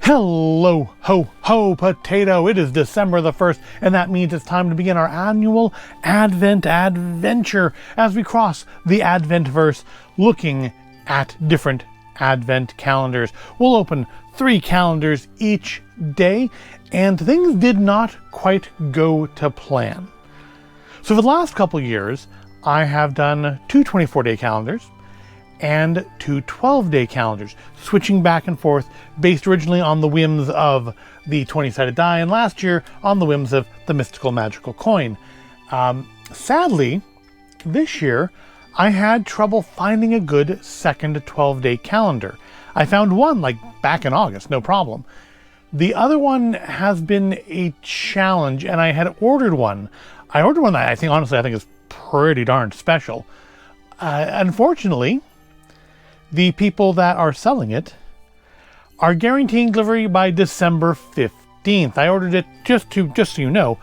Hello, ho, ho, potato. It is December the 1st, and that means it's time to begin our annual Advent adventure as we cross the Advent-verse looking at different Advent calendars. We'll open 3 calendars each day, and things did not quite go to plan. So for the last couple years, I have done 2 24-day calendars and 2 12-day calendars, switching back and forth based originally on the whims of the 20-sided die, and last year on the whims of the mystical magical coin. Sadly, this year I had trouble finding a good second 12-day calendar. I found one like back in August, no problem. The other one has been a challenge, and I had ordered one. I ordered one that I think is pretty darn special. Unfortunately, the people that are selling it are guaranteeing delivery by December 15th. I ordered it just so you know,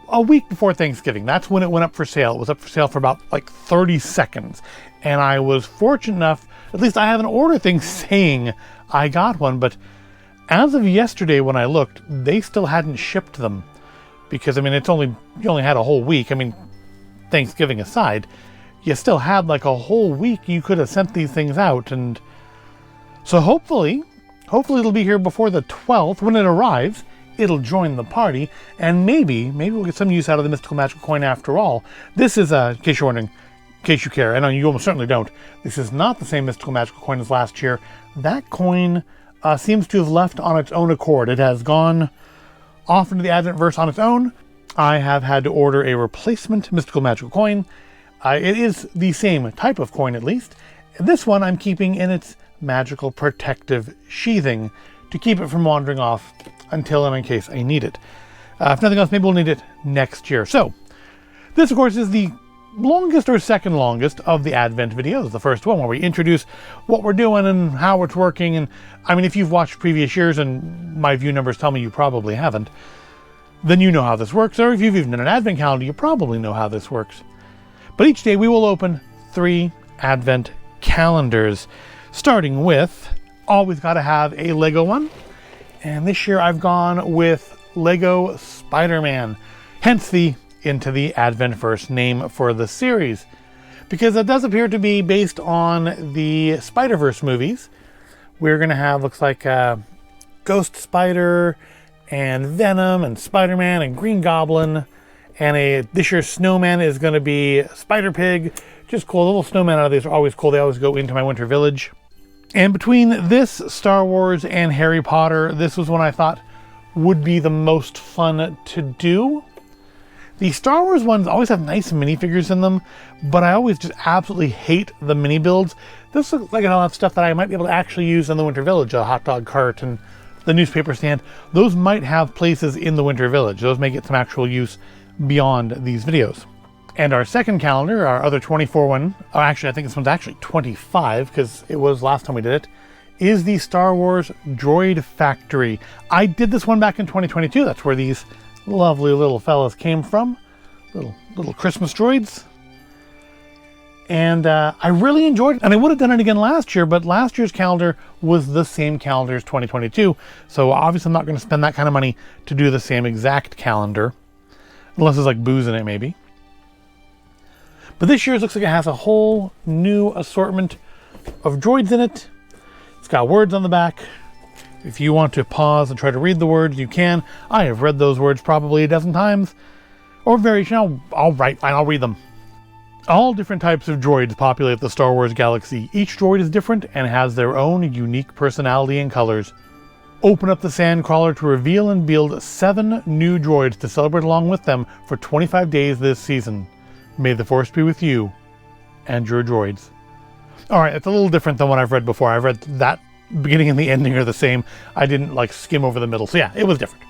a week before Thanksgiving. That's when it went up for sale. It was up for sale for about like 30 seconds. And I was fortunate enough, at least I have an order thing saying I got one, but as of yesterday when I looked, they still hadn't shipped them. Because, I mean, you only had a whole week. I mean, Thanksgiving aside, you still had like a whole week you could have sent these things out. And so hopefully it'll be here before the 12th. When it arrives, it'll join the party, and maybe we'll get some use out of the mystical magical coin after all. This is, in case you're wondering, in case you care, I know you almost certainly don't, this is not the same mystical magical coin as last year. That coin seems to have left on its own accord. It has gone off into the Advent-verse on its own. I have had to order a replacement mystical magical coin. It is the same type of coin, at least. This one I'm keeping in its magical protective sheathing to keep it from wandering off until and in case I need it. If nothing else, maybe we'll need it next year. So, this, of course, is the longest or second longest of the Advent videos. The first one where we introduce what we're doing and how it's working. And I mean, if you've watched previous years, and my view numbers tell me you probably haven't, then you know how this works. Or if you've even done an Advent calendar, you probably know how this works. But each day we will open 3 Advent calendars, starting with, always got to have a Lego one. And this year I've gone with Lego Spider-Man, hence the Into the Advent-verse name for the series, because it does appear to be based on the Spider-Verse movies. We're going to have, looks like, Ghost Spider and Venom and Spider-Man and Green Goblin. And this year's snowman is going to be Spider-Pig. Just cool. The little snowman out of these are always cool. They always go into my winter village. And between this, Star Wars, and Harry Potter, this was one I thought would be the most fun to do. The Star Wars ones always have nice minifigures in them, but I always just absolutely hate the mini builds. This looks like all that stuff that I might be able to actually use in the winter village. A hot dog cart and the newspaper stand. Those might have places in the winter village. Those may get some actual use beyond these videos. And our second calendar, our other 24 one, or actually I think this one's actually 25 because it was last time we did it, is the Star Wars Droid Factory. I did this one back in 2022. That's where these lovely little fellas came from. Little Christmas droids. And I really enjoyed it. And I would have done it again last year, but last year's calendar was the same calendar as 2022. So obviously I'm not going to spend that kind of money to do the same exact calendar. Unless there's like booze in it, maybe. But this year's looks like it has a whole new assortment of droids in it. It's got words on the back. If you want to pause and try to read the words, you can. I have read those words probably a dozen times. Or variation, I'll read them. All different types of droids populate the Star Wars galaxy. Each droid is different and has their own unique personality and colors. Open up the Sandcrawler to reveal and build 7 new droids to celebrate along with them for 25 days this season. May the Force be with you and your droids. Alright, it's a little different than what I've read before. I've read that beginning and the ending are the same. I didn't like skim over the middle. So yeah, it was different.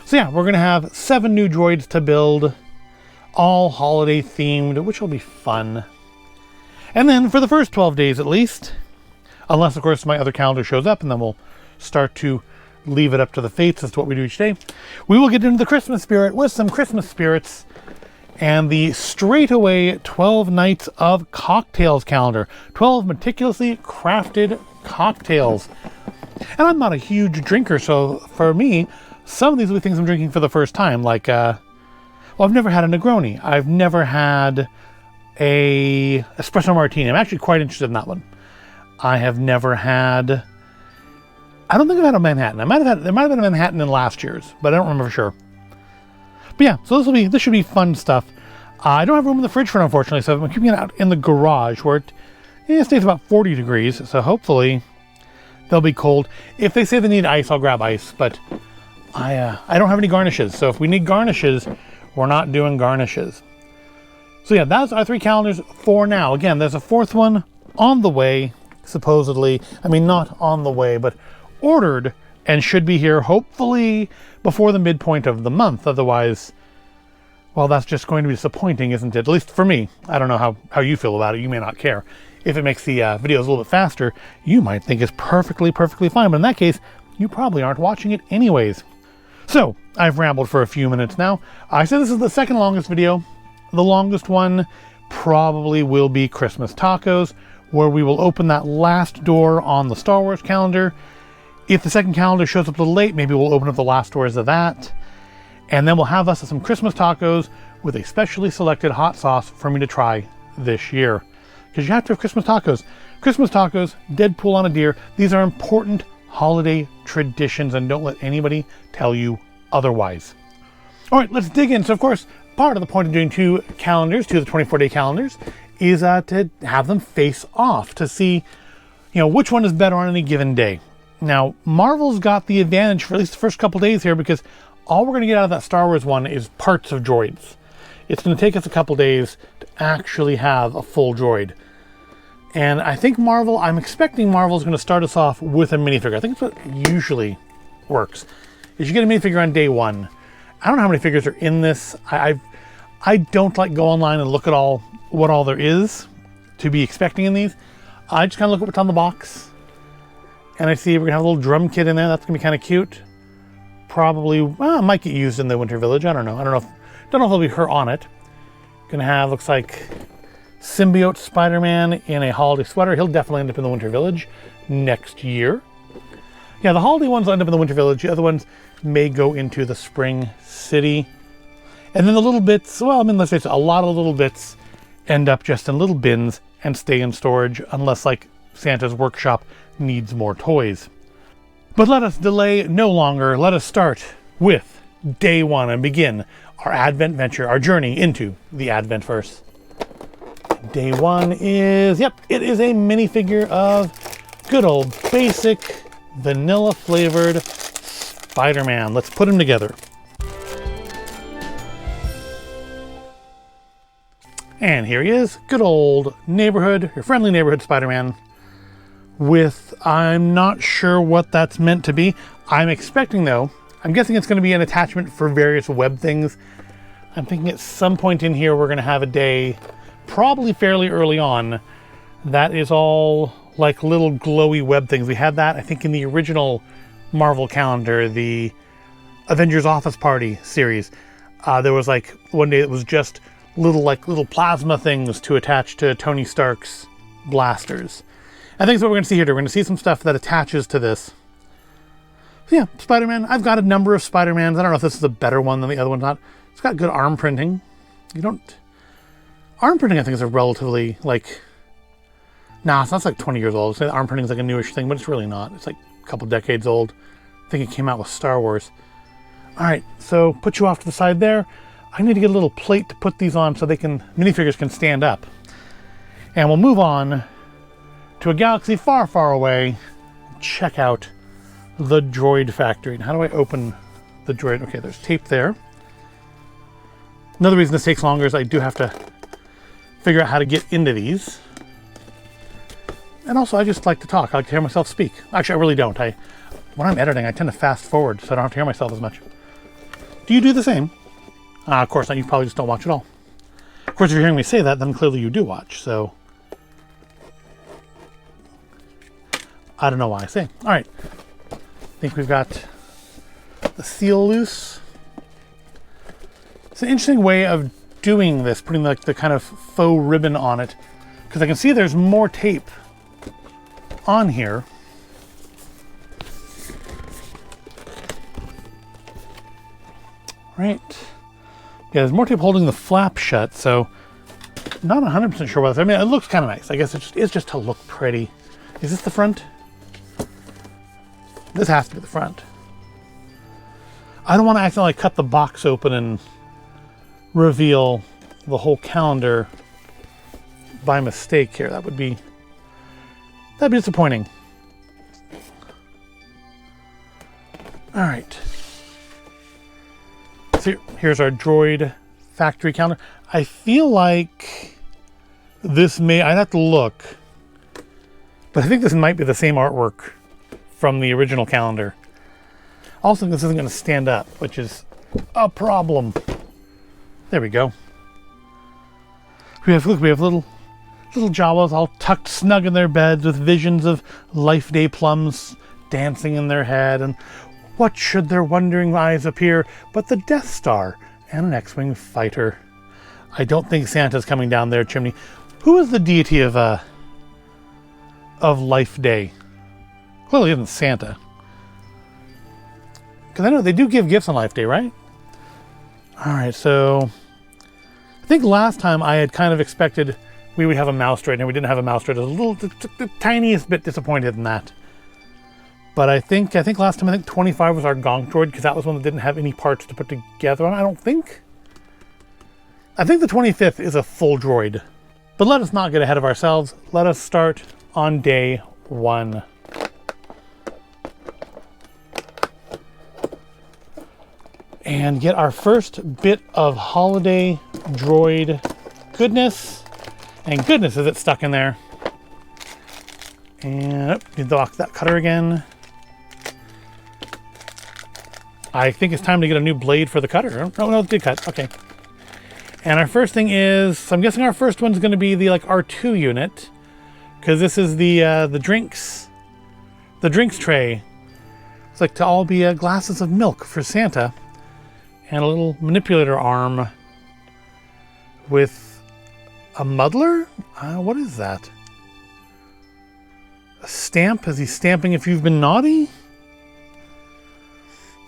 So yeah, we're going to have 7 new droids to build, all holiday themed, which will be fun. And then for the first 12 days at least, unless of course my other calendar shows up, and then we'll start to leave it up to the fates as to what we do each day, we will get into the Christmas spirit with some Christmas spirits and the Straightaway 12 Nights of Cocktails calendar. 12 meticulously crafted cocktails. And I'm not a huge drinker, so for me, some of these will be things I'm drinking for the first time. Like, well, I've never had a Negroni. I've never had a espresso martini. I'm actually quite interested in that one. I have never had... I don't think I've had a Manhattan. There might have been a Manhattan in last year's, but I don't remember for sure. But yeah, so this should be fun stuff. I don't have room in the fridge for it, unfortunately, so I'm keeping it out in the garage where it stays about 40 degrees, so hopefully they'll be cold. If they say they need ice, I'll grab ice, but I don't have any garnishes, so if we need garnishes, we're not doing garnishes. So yeah, that's our 3 calendars for now. Again, there's a 4th one on the way, supposedly. I mean, not on the way, but ordered and should be here hopefully before the midpoint of the month. Otherwise, well, that's just going to be disappointing, isn't it? At least for me. I don't know how you feel about it. You may not care. If it makes the videos a little bit faster, you might think it's perfectly fine. But in that case, you probably aren't watching it anyways. So, I've rambled for a few minutes now. I said this is the second longest video. The longest one probably will be Christmas Tacos, where we will open that last door on the Star Wars calendar. If the second calendar shows up a little late, maybe we'll open up the last doors of that. And then we'll have us some Christmas tacos with a specially selected hot sauce for me to try this year. Because you have to have Christmas tacos. Christmas tacos, Deadpool on a deer, these are important holiday traditions, and don't let anybody tell you otherwise. All right, let's dig in. So of course, part of the point of doing 2 calendars, 2 of the 24-day calendars, is to have them face off to see, which one is better on any given day. Now, Marvel's got the advantage for at least the first couple days here, because all we're going to get out of that Star Wars one is parts of droids. It's going to take us a couple days to actually have a full droid. And I think I'm expecting Marvel's going to start us off with a minifigure. I think that's what usually works, is you get a minifigure on day 1. I don't know how many figures are in this. I don't like go online and look at what all there is to be expecting in these. I just kind of look at what's on the box. And I see we're going to have a little drum kit in there. That's going to be kind of cute. Probably, well, it might get used in the Winter Village. I don't know. Don't know if there'll be her on it. Going to have, looks like, symbiote Spider-Man in a holiday sweater. He'll definitely end up in the Winter Village next year. Yeah, the holiday ones will end up in the Winter Village. The other ones may go into the Spring City. And then the little bits, well, I mean, let's face it, a lot of little bits end up just in little bins and stay in storage, unless, like, Santa's workshop needs more toys. But let us delay no longer. Let us start with day 1 and begin our Advent venture, our journey into the Adventverse. Day 1 is, it is a minifigure of good old basic vanilla flavored Spider-Man. Let's put him together. And here he is, good old neighborhood, your friendly neighborhood Spider-Man. With, I'm not sure what that's meant to be. I'm expecting, though, I'm guessing it's going to be an attachment for various web things. I'm thinking at some point in here we're going to have a day, probably fairly early on, that is all like little glowy web things. We had that, I think, in the original Marvel calendar, the Avengers Office Party series. There was like one day that was just little plasma things to attach to Tony Stark's blasters. I think that's what we're going to see here. We're going to see some stuff that attaches to this. So yeah, Spider-Man. I've got a number of Spider-Mans. I don't know if this is a better one than the other one's not. It's got good arm printing. Arm printing, I think, is a relatively, it's not like 20 years old. The arm printing is like a newish thing, but it's really not. It's like a couple decades old. I think it came out with Star Wars. All right, so put you off to the side there. I need to get a little plate to put these on so minifigures can stand up. And we'll move on to a galaxy far, far away. Check out the Droid Factory. And how do I open the droid? Okay, there's tape there. Another reason this takes longer is I do have to figure out how to get into these. And also, I just like to talk. I like to hear myself speak. Actually, I really don't. When I'm editing, I tend to fast forward so I don't have to hear myself as much. Do you do the same? Of course not. You probably just don't watch at all. Of course, if you're hearing me say that, then clearly you do watch. So I don't know why I say. All right. I think we've got the seal loose. It's an interesting way of doing this, putting the kind of faux ribbon on it, because I can see there's more tape on here. Right. Yeah, there's more tape holding the flap shut, so not 100% sure what this is. I mean, it looks kind of nice. I guess it's just to look pretty. Is this the front? This has to be the front. I don't want to accidentally cut the box open and reveal the whole calendar by mistake here. That'd be disappointing. All right. So here's our Droid Factory calendar. I feel like this I'd have to look, but I think this might be the same artwork from the original calendar. Also, this isn't going to stand up, which is a problem. There we go. We have little Jawas all tucked snug in their beds with visions of Life Day plums dancing in their head, and what should their wondering eyes appear but the Death Star and an X-Wing fighter? I don't think Santa's coming down their chimney. Who is the deity of Life Day? Clearly isn't Santa. Because I know they do give gifts on Life Day, right? Alright, so I think last time I had kind of expected we would have a mouse droid, and we didn't have a mouse droid. I was the tiniest bit disappointed in that. But I think last time, 25 was our Gonk droid, because that was one that didn't have any parts to put together on. I think the 25th is a full droid. But let us not get ahead of ourselves. Let us start on day 1. And get our first bit of holiday droid goodness. And goodness, is it stuck in there. And you dock that cutter again. I think it's time to get a new blade for the cutter. Oh, no, it did cut. Okay. And our first thing is, so I'm guessing our first one's going to be the R2 unit, because this is the drinks tray. It's like to all be glasses of milk for Santa, and a little manipulator arm with a muddler? What is that? A stamp? Is he stamping if you've been naughty?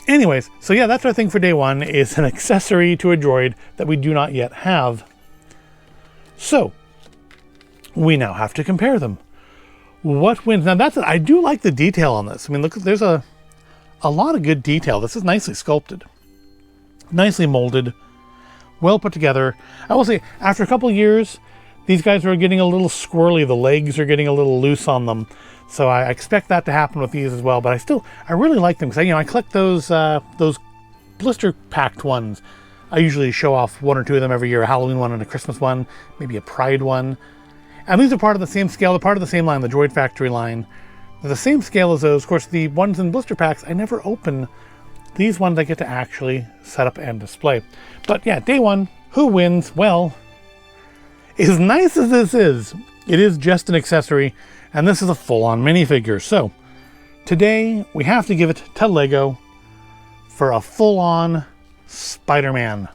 Anyways, so yeah, that's our thing for day 1, is an accessory to a droid that we do not yet have. So, we now have to compare them. What wins? Now I do like the detail on this. I mean, look, there's a lot of good detail. This is nicely sculpted. Nicely molded. Well put together. I will say, after a couple years, these guys are getting a little squirrely. The legs are getting a little loose on them. So I expect that to happen with these as well. But I really like them, because I collect those blister packed ones. I usually show off 1 or 2 of them every year, a Halloween one and a Christmas one, maybe a Pride one. And these are part of the same scale, they're part of the same line, the Droid Factory line. They're the same scale as those. Of course, the ones in blister packs, I never open. These ones I get to actually set up and display. But yeah, day 1, who wins? Well, as nice as this is, it is just an accessory, and this is a full-on minifigure. So today we have to give it to Lego for a full-on Spider-Man.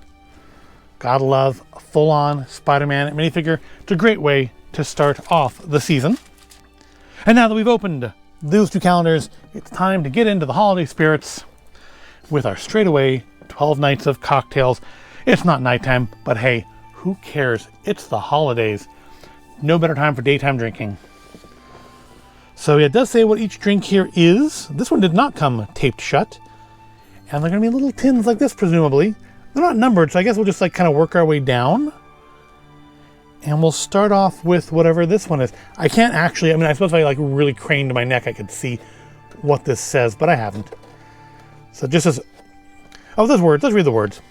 Gotta love a full-on Spider-Man minifigure. It's a great way to start off the season. And now that we've opened those 2 calendars, it's time to get into the holiday spirits with our Straightaway 12 Nights of Cocktails. It's not nighttime, but hey, who cares? It's the holidays. No better time for daytime drinking. So it does say what each drink here is. This one did not come taped shut. And they're going to be little tins like this, presumably. They're not numbered, so I guess we'll just kind of work our way down. And we'll start off with whatever this one is. I can't actually, I suppose if I really craned my neck, I could see what this says, but I haven't. So just as, there's words, let's read the words.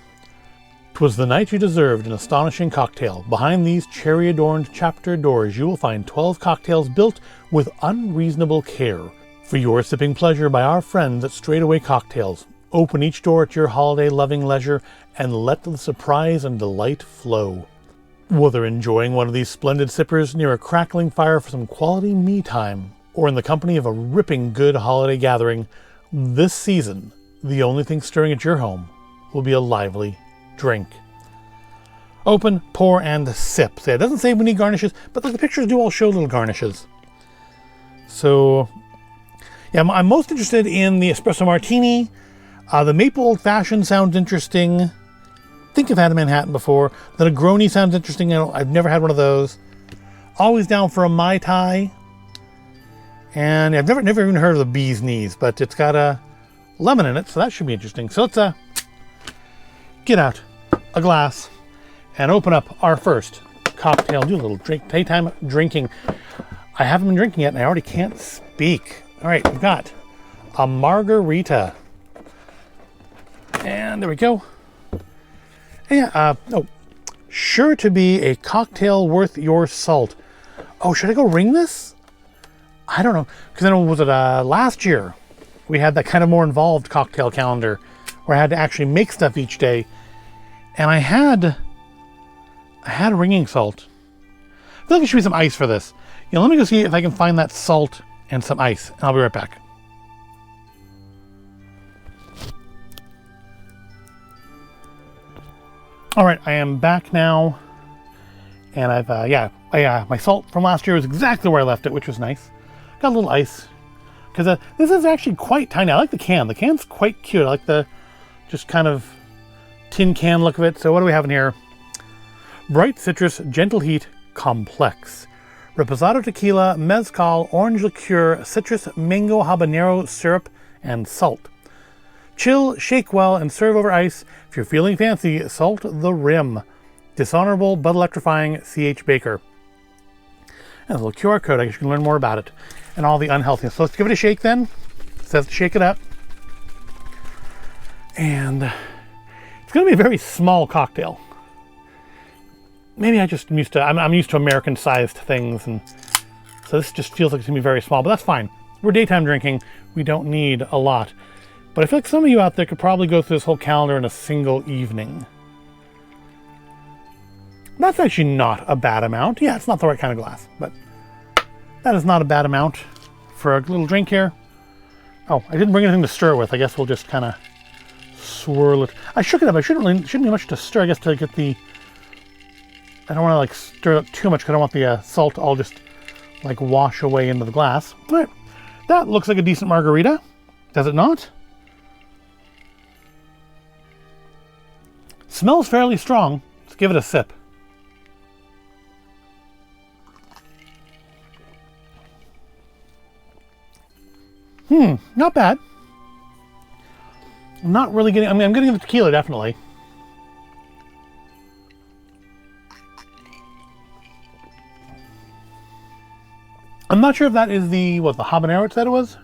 'Twas the night you deserved an astonishing cocktail. Behind these cherry-adorned chapter doors, you will find 12 cocktails built with unreasonable care. For your sipping pleasure by our friends at Straightaway Cocktails. Open each door at your holiday-loving leisure and let the surprise and delight flow. Whether enjoying one of these splendid sippers near a crackling fire for some quality me time, or in the company of a ripping good holiday gathering, this season, the only thing stirring at your home will be a lively drink. Open, pour, and sip. So it doesn't say we need garnishes, but the pictures do all show little garnishes. So, yeah, I'm most interested in the espresso martini. The maple old fashioned sounds interesting. I think I've had a Manhattan before. The Negroni sounds interesting. I've never had one of those. Always down for a Mai Tai. And I've never even heard of the bee's knees, but it's got a lemon in it, so that should be interesting. So let's get out a glass and open up our first cocktail. Do a little daytime drinking. I haven't been drinking yet, and I already can't speak. All right, we've got a margarita. And there we go. Yeah, sure to be a cocktail worth your salt. Oh, should I go ring this? I don't know. Because then was it last year? We had that kind of more involved cocktail calendar where I had to actually make stuff each day. And I had ringing salt. I feel like there should be some ice for this. You know, let me go see if I can find that salt and some ice. And I'll be right back. All right, I am back now. And I've, my salt from last year was exactly where I left it, which was nice. Got a little ice. Because this is actually quite tiny. I like the can. The can's quite cute. I like the just kind of tin can look of it. So what do we have in here? Bright citrus, gentle heat, complex. Reposado tequila, mezcal, orange liqueur, citrus, mango, habanero, syrup, and salt. Chill, shake well, and serve over ice. If you're feeling fancy, salt the rim. Dishonorable but electrifying, C.H. Baker. And a little QR code. I guess you can learn more about it and all the unhealthiness. So let's give it a shake then. It says to shake it up. And it's going to be a very small cocktail. Maybe I just am used to, I'm used to American-sized things, and so this just feels like it's going to be very small, but that's fine. We're daytime drinking. We don't need a lot. But I feel like some of you out there could probably go through this whole calendar in a single evening. That's actually not a bad amount. Yeah, it's not the right kind of glass, but that is not a bad amount for a little drink here. Oh, I didn't bring anything to stir with. I guess we'll just kind of swirl it. I shook it up. I shouldn't be much to stir, I guess, to get the... I don't want to like stir it too much because I don't want the salt to all just like wash away into the glass. All right, that looks like a decent margarita. Does it not? Smells fairly strong. Let's give it a sip. Not bad. I'm not really getting, I'm getting the tequila, definitely. I'm not sure if that is the habanero it said it was?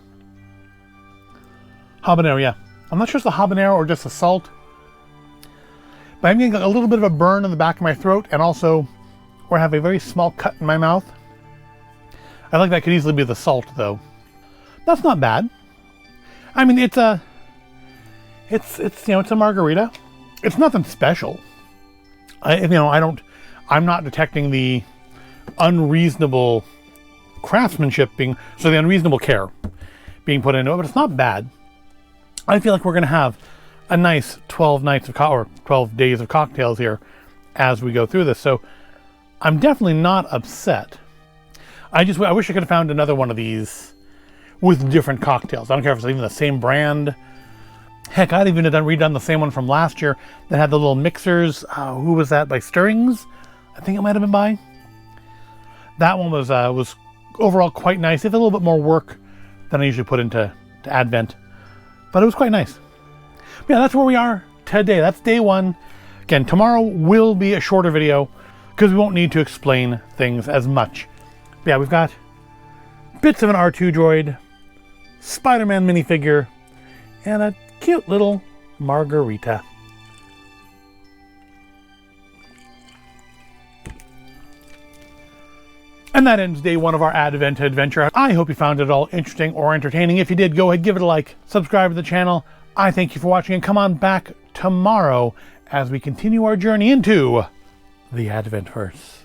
Habanero, yeah. I'm not sure if it's the habanero or just the salt. But I'm getting a little bit of a burn in the back of my throat, and also where I have a very small cut in my mouth. I think that could easily be the salt, though. That's not bad. I mean, it's a margarita. It's nothing special. I'm not detecting the unreasonable craftsmanship the unreasonable care being put into it, but it's not bad. I feel like we're going to have a nice 12 days of cocktails here as we go through this. So I'm definitely not upset. I wish I could have found another one of these with different cocktails. I don't care if it's even the same brand. Heck, I'd even redone the same one from last year that had the little mixers. Who was that? By Stirrings? I think it might have been by. That one was overall quite nice. It's a little bit more work than I usually put into Advent, but it was quite nice. But yeah, that's where we are today. That's day one. Again, tomorrow will be a shorter video because we won't need to explain things as much. But yeah, we've got bits of an R2 droid, Spider-Man minifigure, and a cute little margarita. And that ends day one of our Advent adventure. I hope you found it all interesting or entertaining. If you did, go ahead, give it a like, subscribe to the channel. I thank you for watching, and come on back tomorrow as we continue our journey into the Adventverse.